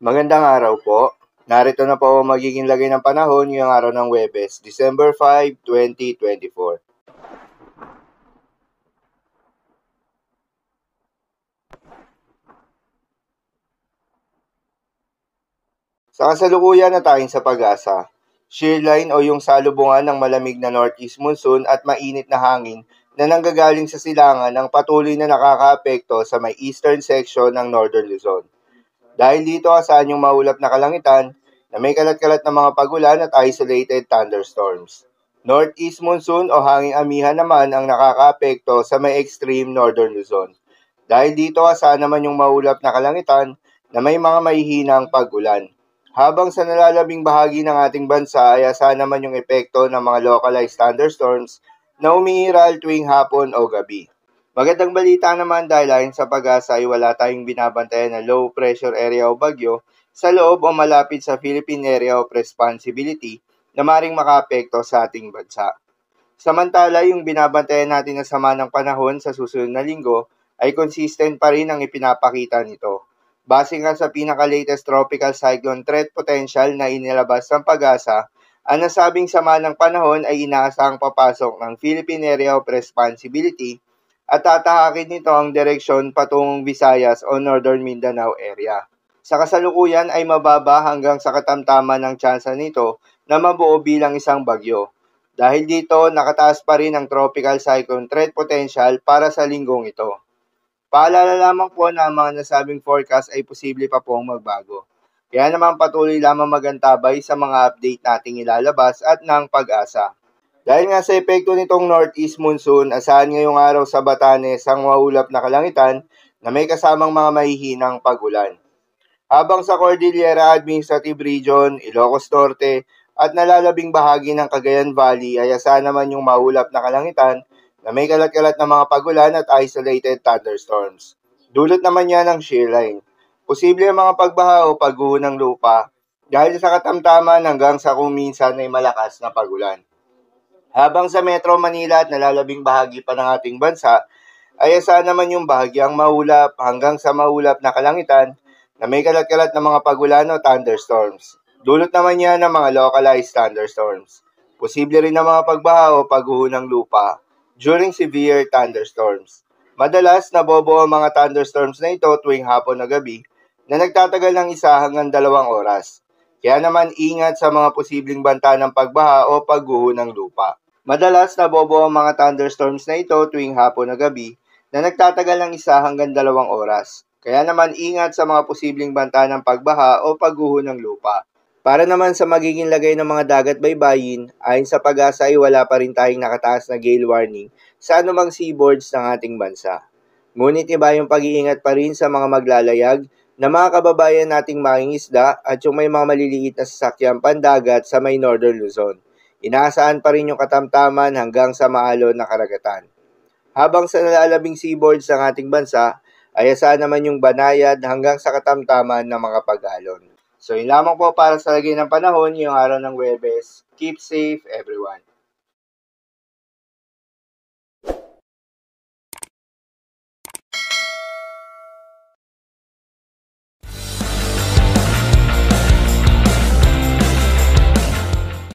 Magandang araw po. Narito na po ang magiging lagay ng panahon ngayong araw ng Huwebes, December 5, 2024. Sa kasalukuyan na tayong sa pag-asa, shear line o yung salubungan ng malamig na northeast monsoon at mainit na hangin na nanggagaling sa silangan ang patuloy na nakakaapekto sa may eastern section ng Northern Luzon. Dahil dito asahan yung maulap na kalangitan na may kalat-kalat na mga pagulan at isolated thunderstorms. Northeast monsoon o hanging amihan naman ang nakakaapekto sa may extreme Northern Luzon. Dahil dito asahan naman yung maulap na kalangitan na may mga mahihinang pagulan. Habang sa nalalabing bahagi ng ating bansa ay asahan naman yung epekto ng mga localized thunderstorms na umiiral tuwing hapon o gabi. Magandang balita naman dahil ayon sa pag-asa ay wala tayong binabantayan na low pressure area o bagyo sa loob o malapit sa Philippine Area of Responsibility na maring makaapekto sa ating bansa. Samantala, yung binabantayan natin na sama ng panahon sa susunod na linggo ay consistent pa rin ang ipinapakita nito. Base nga sa pinaka-latest tropical cyclone threat potential na inilabas ng pag-asa, ang nasabing sama ng panahon ay inaasahang papasok ng Philippine Area of Responsibility at tatahakin nito ang direksyon patungong Visayas o Northern Mindanao area. Sa kasalukuyan ay mababa hanggang sa katamtaman ng tsansa nito na mabuo bilang isang bagyo. Dahil dito, nakataas pa rin ang tropical cyclone threat potential para sa linggong ito. Paalala lamang po na ang mga nasabing forecast ay posible pa pong magbago. Kaya naman patuloy lamang magantabay sa mga update nating ilalabas at ng pag-asa. Dahil nga sa epekto nitong northeast monsoon, asahan ngayong araw sa Batanes ang maulap na kalangitan na may kasamang mga mahihinang pagulan. Habang sa Cordillera Administrative Region, Ilocos Norte at nalalabing bahagi ng Cagayan Valley ay asahan naman yung maulap na kalangitan na may kalat-kalat na mga pagulan at isolated thunderstorms. Dulot naman yan ng shear line. Posible ang mga pagbaha o pagguho ng lupa dahil sa katamtaman hanggang sa kung minsan ay malakas na pagulan. Habang sa Metro Manila at nalalabing bahagi pa ng ating bansa, ay asahan naman yung bahagyang maulap hanggang sa maulap na kalangitan na may kalat-kalat na mga pagulan o thunderstorms. Dulot naman yan ng mga localized thunderstorms. Posible rin ang mga pagbaha o pagguho ng lupa during severe thunderstorms. Madalas nabobo ang mga thunderstorms na ito tuwing hapon o gabi na nagtatagal ng 1 hanggang 2 oras. Kaya naman ingat sa mga posibleng banta ng pagbaha o pagguho ng lupa. Madalas nabobo ang mga thunderstorms na ito tuwing hapon o gabi na nagtatagal ng 1 hanggang 2 oras. Kaya naman ingat sa mga posibleng banta ng pagbaha o pagguho ng lupa. Para naman sa magiging lagay ng mga dagat baybayin, ayon sa pag-asa ay wala pa rin tayong nakataas na gale warning sa anumang seaboards ng ating bansa. Ngunit iba yung pag-iingat pa rin sa mga maglalayag na mga kababayan nating mangingisda at yung may mga maliliit na sasakyang pandagat sa may Northern Luzon. Inaasahan pa rin yung katamtaman hanggang sa maalon na karagatan. Habang sa nalalabing seaboards ng ating bansa, ay asahan naman yung banayad hanggang sa katamtaman ng mga pag-alon. So yun lamang po para sa lagay ng panahon yung araw ng Huwebes. Keep safe everyone.